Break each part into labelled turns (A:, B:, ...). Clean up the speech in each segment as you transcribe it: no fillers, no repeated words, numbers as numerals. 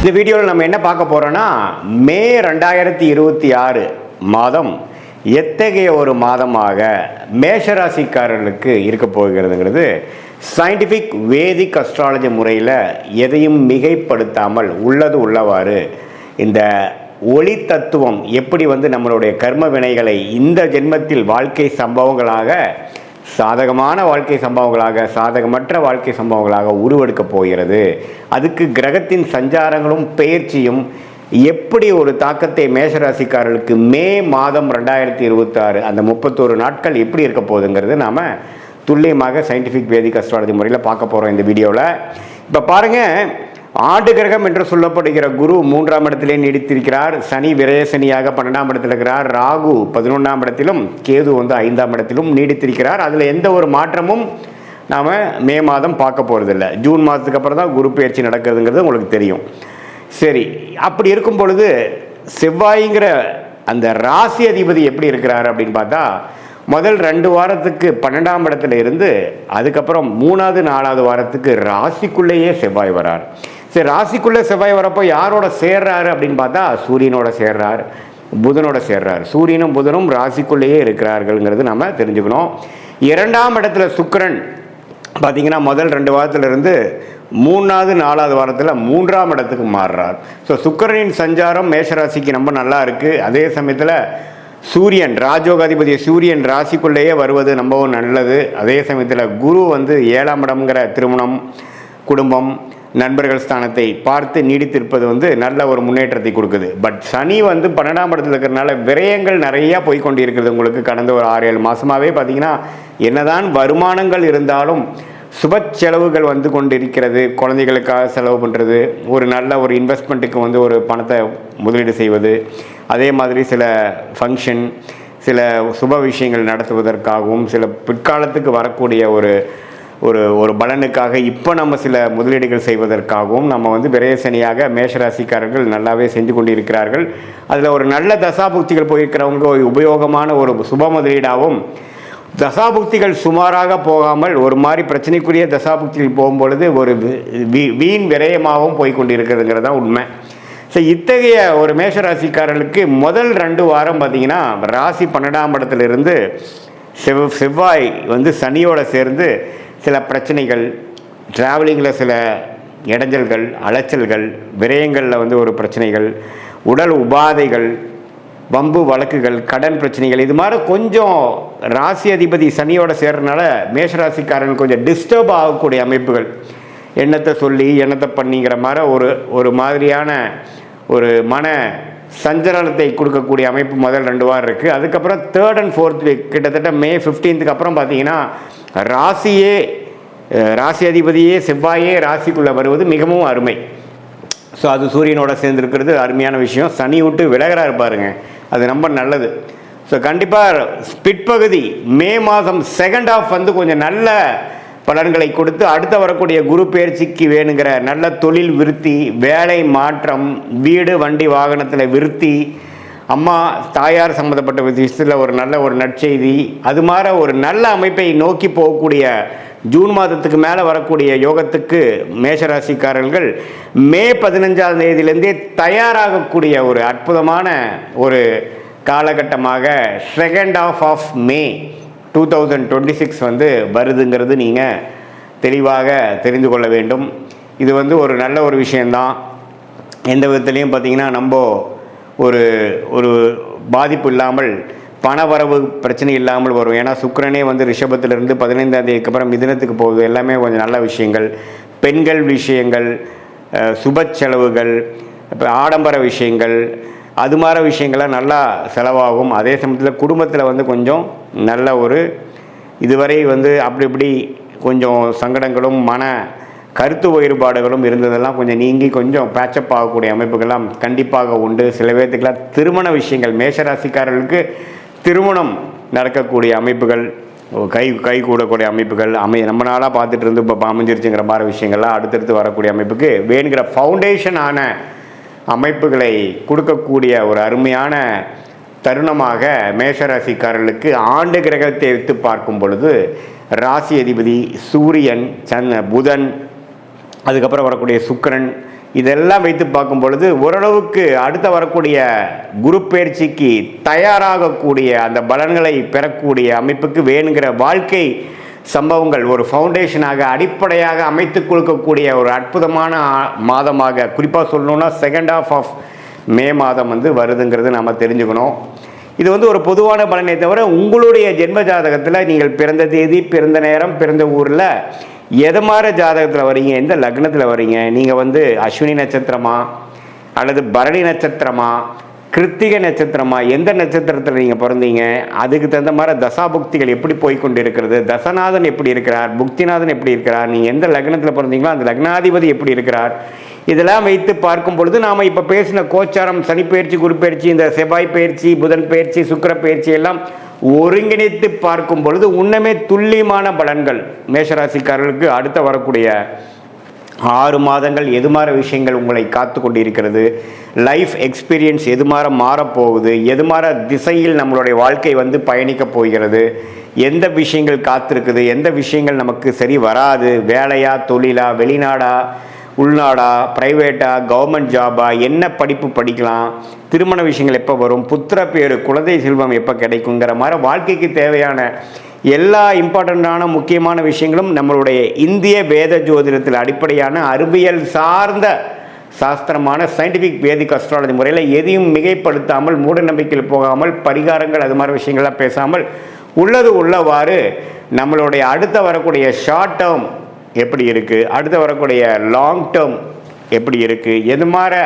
A: இந்த வீடியோவில் நம்ம என்ன பார்க்க போகிறோன்னா மே 2026 மாதம் எத்தகைய ஒரு மாதமாக மேஷராசிக்காரர்களுக்கு இருக்க போகிறதுங்கிறது சயின்டிஃபிக் வேதிக் அஸ்ட்ராலஜி முறையில் எதையும் மிகைப்படுத்தாமல் உள்ளது உள்ளவாறு இந்த ஒளி தத்துவம் எப்படி நம்மளுடைய கர்ம வினைகளை இந்த ஜென்மத்தில் வாழ்க்கை சம்பவங்களாக சாதகமான வாழ்க்கை சம்பவங்களாக சாதகமற்ற வாழ்க்கை சம்பவங்களாக உருவெடுக்க போகிறது. அதுக்கு கிரகத்தின் சஞ்சாரங்களும் பெயர்ச்சியும் எப்படி ஒரு தாக்கத்தை மேஷராசிக்காரர்களுக்கு மே மாதம் 2026 அந்த 31 நாட்கள் எப்படி இருக்க போகுதுங்கிறது நாம் துல்லியமாக சயின்டிஃபிக் வேதிக் அஸ்ட்ராலஜி முறையில் பார்க்க போகிறோம் இந்த வீடியோவில். இப்போ பாருங்கள், ஆண்டு கிரகம் என்று சொல்லப்படுகிற குரு 3ஆம் இடத்திலே நீடித்திருக்கிறார். சனி விரயசனியாக 12ஆம் இடத்தில் இருக்கிறார். ராகு 11ஆம் இடத்திலும், கேது 5ஆம் இடத்திலும் நீடித்திருக்கிறார். அதில் எந்த ஒரு மாற்றமும் நாம் மே மாதம் பார்க்க போகிறதில்ல. ஜூன் மாதத்துக்கு அப்புறம் தான் குரு பயிற்சி நடக்கிறதுங்கிறது உங்களுக்கு தெரியும். சரி, அப்படி இருக்கும் பொழுது செவ்வாய்ங்கிற அந்த ராசி அதிபதி எப்படி இருக்கிறார் அப்படின்னு பார்த்தா, முதல் 2 வாரத்துக்கு 12ஆம் இடத்துல இருந்து அதுக்கப்புறம் 3வது 4வது வாரத்துக்கு ராசிக்குள்ளேயே செவ்வாய் வரார். சரி, ராசிக்குள்ளே செவ்வாய் வரப்போ யாரோட சேர்றாரு அப்படின்னு பார்த்தா சூரியனோட சேர்றார், புதனோட சேர்றார். சூரியனும் புதனும் ராசிக்குள்ளேயே இருக்கிறார்கள்ங்கிறது நம்ம தெரிஞ்சுக்கணும். 2ஆம் இடத்துல சுக்கிரன் பார்த்தீங்கன்னா முதல் 2 வாரத்திலிருந்து 3வது 4வது வாரத்தில் 3ஆம் இடத்துக்கு மாறுறார். ஸோ சுக்கிரனின் சஞ்சாரம் மேஷராசிக்கு ரொம்ப நல்லா இருக்குது. அதே சமயத்தில் சூரியன் ராஜோகாதிபதி சூரியன் ராசிக்குள்ளேயே வருவது ரொம்பவும் நல்லது. அதே சமயத்தில் குரு 7ஆம் இடம்ங்கிற திருமணம், குடும்பம், நண்பர்கள் ஸ்தானத்தை பார்த்து நீடித்திருப்பது நல்ல ஒரு முன்னேற்றத்தை கொடுக்குது. பட் சனி 12ஆம் இடத்துல இருக்கிறதுனால விரயங்கள் நிறையா போய்கொண்டு இருக்கிறது. உங்களுக்கு கடந்த ஒரு 6-7 மாதமாகவே பார்த்தீங்கன்னா என்னதான் வருமானங்கள் இருந்தாலும் சுப செலவுகள் கொண்டிருக்கிறது. குழந்தைகளுக்காக செலவு பண்ணுறது, ஒரு நல்ல ஒரு இன்வெஸ்ட்மெண்ட்டுக்கு ஒரு பணத்தை முதலீடு செய்வது, அதே மாதிரி சில ஃபங்க்ஷன், சில சுப விஷயங்கள் நடத்துவதற்காகவும் சில பிற்காலத்துக்கு வரக்கூடிய ஒரு ஒரு பலனுக்காக இப்போ நம்ம சில முதலீடுகள் செய்வதற்காகவும் நம்ம விரயசனியாக மேஷராசிக்காரர்கள் நல்லாவே செஞ்சு கொண்டு இருக்கிறார்கள். அதில் ஒரு நல்ல தசாபுக்திகள் போயிருக்கிறவங்க உபயோகமான ஒரு சுப முதலீடாகவும், தசாபுக்திகள் சுமாராக போகாமல் ஒரு மாதிரி பிரச்சனைக்குரிய தசாபுக்திகள் போகும்பொழுது ஒரு வீண் விரயமாகவும் போய்கொண்டிருக்கிறதுங்கிறது தான் உண்மை. ஸோ இத்தகைய ஒரு மேஷராசிக்காரர்களுக்கு முதல் 2 வாரம் பார்த்திங்கன்னா ராசி 12ஆம் இடத்துலேருந்து செவ்வாய் சனியோடு சேர்ந்து சில பிரச்சனைகள், ட்ராவலிங்கில் சில இடைஞ்சல்கள், அலைச்சல்கள், விரயங்களில் ஒரு பிரச்சனைகள், உடல் உபாதைகள், வம்பு வழக்குகள், கடன் பிரச்சனைகள், இது மாதிரி கொஞ்சம் ராசி அதிபதி சனியோட சேர்றதுனால மேஷராசிக்காரன் கொஞ்சம் டிஸ்டர்ப் ஆகக்கூடிய அமைப்புகள், எண்ணத்தை சொல்லி எண்ணத்தை பண்ணிங்கிற மாதிரி ஒரு மாதிரியான ஒரு மன சஞ்சலத்தை கொடுக்கக்கூடிய அமைப்பு முதல் 2 வாரம் இருக்குது. அதுக்கப்புறம் 3rd and 4th வீக் கிட்டத்தட்ட மே 15க்கு அப்புறம் பார்த்தீங்கன்னா ராசி அதிபதியே செவ்வாயே ராசிக்குள்ளே வருவது மிகவும் அருமை. ஸோ அது சூரியனோட சேர்ந்துருக்கிறது அருமையான விஷயம். சனி விட்டு விலகிறாரு பாருங்க, அது ரொம்ப நல்லது. ஸோ கண்டிப்பாக பிற்பகுதி மே மாதம் 2nd half கொஞ்சம் நல்ல பலன்களை கொடுத்து அடுத்த வரக்கூடிய குரு பயிற்சிக்கு வேணுங்கிற நல்ல தொழில் விருத்தி, வேலை மாற்றம், வீடு வண்டி வாகனத்தில் விருத்தி, அம்மா தாயார் சம்மந்தப்பட்ட விஷயத்தில் ஒரு நல்ல ஒரு நற்செய்தி, அது மாதிரி ஒரு நல்ல அமைப்பை நோக்கி போகக்கூடிய ஜூன் மாதத்துக்கு மேலே வரக்கூடிய யோகத்துக்கு மேஷராசிக்காரர்கள் மே 15ஆம் தேதியிலேருந்தே தயாராகக்கூடிய ஒரு அற்புதமான ஒரு காலகட்டமாக 2nd half of மே 2026 வருதுங்கிறது நீங்கள் தெளிவாக தெரிந்து கொள்ள வேண்டும். இது ஒரு நல்ல ஒரு விஷயந்தான். எந்த விதத்துலேயும் பார்த்திங்கன்னா நம்ம ஒரு பாதிப்பு இல்லாமல், பண வரவு பிரச்சனை இல்லாமல் வரும். ஏன்னா சுக்கிரனே ரிஷபத்திலிருந்து 15ஆம் தேதிக்கு அப்புறம் மிதுனத்துக்கு போகுது. எல்லாமே கொஞ்சம் நல்ல விஷயங்கள், பெண்கள் விஷயங்கள், சுப செலவுகள், இப்போ ஆடம்பர விஷயங்கள், அது மாதிரி விஷயங்கள்லாம் நல்லா செலவாகும். அதே சமயத்தில் குடும்பத்தில் கொஞ்சம் நல்ல ஒரு இதுவரை அப்படி இப்படி கொஞ்சம் சங்கடங்களும் மன கருத்து வேறுபாடுகளும் இருந்ததெல்லாம் கொஞ்சம் நீங்கி கொஞ்சம் பேச்சப் ஆகக்கூடிய அமைப்புகள்லாம் கண்டிப்பாக உண்டு. சில பேர்த்துக்கெல்லாம் திருமண விஷயங்கள், மேஷராசிக்காரர்களுக்கு திருமணம் நடக்கக்கூடிய அமைப்புகள், கை கூடக்கூடிய அமைப்புகள் நம்ம நாளாக பார்த்துட்டு இருந்து இப்போ அமைஞ்சிருச்சுங்கிற மாதிரி விஷயங்கள்லாம் அடுத்தடுத்து வரக்கூடிய அமைப்புக்கு வேணுங்கிற ஃபவுண்டேஷனான அமைப்புகளை கொடுக்கக்கூடிய ஒரு அருமையான தருணமாக மேஷராசிக்காரர்களுக்கு ஆண்டு கிரகத்தை வைத்து பார்க்கும் பொழுது ராசி அதிபதி சூரியன், புதன், அதுக்கப்புறம் வரக்கூடிய சுக்கிரன், இதெல்லாம் வைத்து பார்க்கும் பொழுது ஓரளவுக்கு அடுத்த வரக்கூடிய குரு பயிற்சிக்கு தயாராகக்கூடிய அந்த பலன்களை பெறக்கூடிய அமைப்புக்கு வேணுங்கிற வாழ்க்கை சம்பவங்கள் ஒரு ஃபவுண்டேஷனாக அடிப்படையாக அமைத்து கொடுக்கக்கூடிய ஒரு அற்புதமான மாதமாக, குறிப்பாக சொல்லணுன்னா செகண்ட் ஹாஃப் ஆஃப் மே மாதம் வருதுங்கிறது நாம் தெரிஞ்சுக்கணும். இது ஒரு பொதுவான பலனை தவிர உங்களுடைய ஜென்ம ஜாதகத்தில் நீங்கள் பிறந்த தேதி, பிறந்த நேரம், பிறந்த ஊரில் எது மாதிரி ஜாதகத்தில் வரீங்க, எந்த லக்னத்தில் வரீங்க, நீங்கள் அஸ்வினி நட்சத்திரமா அல்லது பரணி நட்சத்திரமா, கிருத்திகை நட்சத்திரமா, எந்த நட்சத்திரத்தில் நீங்கள் பிறந்தீங்க, அதுக்கு தகுந்த மாதிரி தசாபுக்திகள் எப்படி போய்கொண்டு இருக்கிறது, தசநாதன் எப்படி இருக்கிறார், புக்திநாதன் எப்படி இருக்கிறார், நீங்கள் எந்த லக்னத்தில் பிறந்தீங்களோ அந்த லக்னாதிபதி எப்படி இருக்கிறார், இதெல்லாம் வைத்து பார்க்கும் பொழுது நாம் இப்போ பேசின கோச்சாரம், சனி பயிற்சி, குரு பயிற்சி, இந்த செவ்வாய் பயிற்சி, புதன் பயிற்சி, சுக்கிர பயிற்சி எல்லாம் ஒருங்கிணைத்து பார்க்கும் பொழுது உன்னமே துல்லியமான பலன்கள் மேஷராசிக்காரர்களுக்கு அடுத்த வரக்கூடிய 6 மாதங்கள் எது மாதிரி விஷயங்கள் உங்களை காத்து கொண்டு இருக்கிறது, லைஃப் எக்ஸ்பீரியன்ஸ் எது மாதிரி மாறப்போகுது, எது மாதிரி திசையில் நம்மளுடைய வாழ்க்கை பயணிக்க போகிறது, எந்த விஷயங்கள் காத்திருக்குது, எந்த விஷயங்கள் நமக்கு சரி வராது, வேலையா, தொழிலா, வெளிநாடா, உள்நாடா, ப்ரைவேட்டா, கவர்மெண்ட் ஜாபா, என்ன படிப்பு படிக்கலாம், திருமண விஷயங்கள் எப்போ வரும், புத்திர பேரு, குழந்தை செல்வம் எப்போ கிடைக்குங்கிற மாதிரி வாழ்க்கைக்கு தேவையான எல்லா இம்பார்ட்டண்ட்டான முக்கியமான விஷயங்களும் நம்மளுடைய இந்திய வேத ஜோதிடத்தில் அடிப்படையான அறிவியல் சார்ந்த சாஸ்திரமான சயின்டிஃபிக் வேதிக் அஸ்ட்ராலஜி முறையில் எதையும் மிகைப்படுத்தாமல், மூட நம்பிக்கையில் போகாமல், பரிகாரங்கள் அது மாதிரி விஷயங்கள்லாம் பேசாமல் உள்ளது உள்ளவாறு நம்மளுடைய அடுத்த வரக்கூடிய ஷார்ட் டேர்ம் எப்படி இருக்குது, அடுத்து வரக்கூடிய லாங் டேர்ம் எப்படி இருக்குது, எது மாதிரி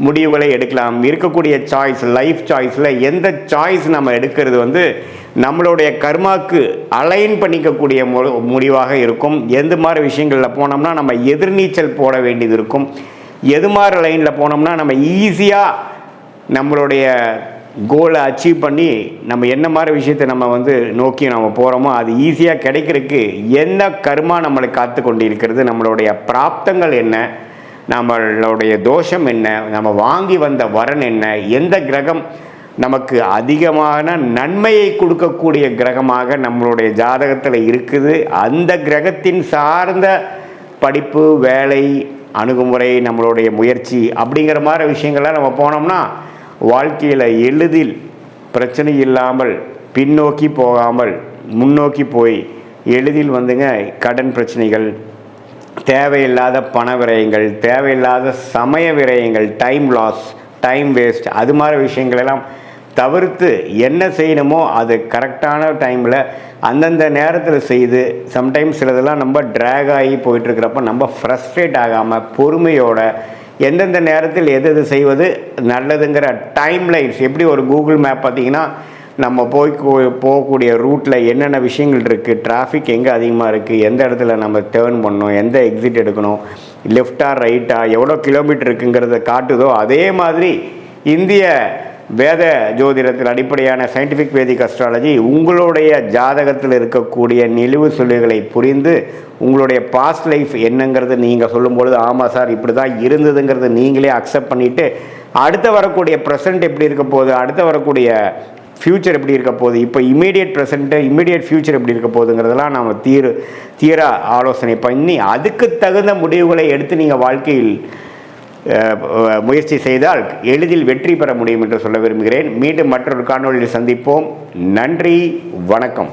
A: முடிவுகளை எடுக்கலாம், இருக்கக்கூடிய சாய்ஸ், லைஃப் சாய்ஸில் எந்த சாய்ஸ் நம்ம எடுக்கிறது நம்மளுடைய கர்மாக்கு அலைன் பண்ணிக்கக்கூடிய முடிவாக இருக்கும், எந்த மாதிரி விஷயங்களில் போனோம்னா நம்ம எதிர்நீச்சல் போட வேண்டியது இருக்கும், எது மாதிரி லைனில் போனோம்னா நம்ம ஈஸியாக நம்மளுடைய கோலை அச்சீவ் பண்ணி நம்ம என்ன மாதிரி விஷயத்தை நம்ம நோக்கி நம்ம போகிறோமோ அது ஈஸியாக கிடைக்கிறதுக்கு என்ன கர்மா நம்மளை காத்து கொண்டு இருக்கிறது, நம்மளுடைய பிராப்தங்கள் என்ன, நம்மளுடைய தோஷம் என்ன, நம்ம வாங்கி வந்த வரன் என்ன, எந்த கிரகம் நமக்கு அதிகமான நன்மையை கொடுக்கக்கூடிய கிரகமாக நம்மளுடைய ஜாதகத்தில் இருக்குது, அந்த கிரகத்தின் சார்ந்த படிப்பு, வேலை, அணுகுமுறை, நம்மளுடைய முயற்சி அப்படிங்கிற மாதிரி விஷயங்கள்லாம் நம்ம போனோம்னா வாழ்க்கையில் எளிதில் பிரச்சனை இல்லாமல் பின்னோக்கி போகாமல் முன்னோக்கி போய் எளிதில் கடன் பிரச்சனைகள், தேவையில்லாத பண விரயங்கள், தேவையில்லாத சமய விரயங்கள், டைம் லாஸ், டைம் வேஸ்ட், அது மாதிரி விஷயங்களெல்லாம் தவிர்த்து என்ன செய்யணுமோ அது கரெக்டான டைமில் அந்தந்த நேரத்தில் செய்து, சம்டைம்ஸ் சிலதெல்லாம் நம்ம ட்ராக் ஆகி போயிட்டுருக்கிறப்ப நம்ம ஃப்ரஸ்ட்ரேட் ஆகாமல் பொறுமையோட எந்தெந்த நேரத்தில் எது எது செய்வது நல்லதுங்கிற டைம் லைன்ஸ், எப்படி ஒரு கூகுள் மேப் பார்த்திங்கன்னா நம்ம போகக்கூடிய ரூட்டில் என்னென்ன விஷயங்கள் இருக்குது, டிராஃபிக் எங்கே அதிகமாக இருக்குது, எந்த இடத்துல நம்ம டேர்ன் பண்ணணும், எந்த எக்ஸிட் எடுக்கணும், லெஃப்டா ரைட்டா, எவ்வளோ கிலோமீட்டர் இருக்குங்கிறத காட்டுதோ அதே மாதிரி இந்திய வேத ஜோதிடத்தில் அடிப்படையான சயின்டிஃபிக் வேதிக் அஸ்ட்ராலஜி உங்களுடைய ஜாதகத்தில் இருக்கக்கூடிய நிலுவு சொல்லுகளை புரிந்து உங்களுடைய பாஸ்ட் லைஃப் என்னங்கிறது நீங்கள் சொல்லும்பொழுது ஆமாம் சார் இப்படி தான் இருந்ததுங்கிறது நீங்களே அக்செப்ட் பண்ணிவிட்டு அடுத்த வரக்கூடிய ப்ரெசென்ட் எப்படி இருக்க போகுது, அடுத்த வரக்கூடிய ஃப்யூச்சர் எப்படி இருக்க போகுது, இப்போ இமீடியட் ப்ரெசென்ட்டு, இமீடியட் ஃப்யூச்சர் எப்படி இருக்க போகுதுங்கிறதெல்லாம் நம்ம தீர ஆலோசனை பண்ணி அதுக்கு தகுந்த முடிவுகளை எடுத்து நீங்கள் வாழ்க்கையில் முயற்சி செய்தால் எளிதில் வெற்றி பெற முடியும் என்று சொல்ல விரும்புகிறேன். மீண்டும் மற்றொரு காணொளியில் சந்திப்போம். நன்றி, வணக்கம்.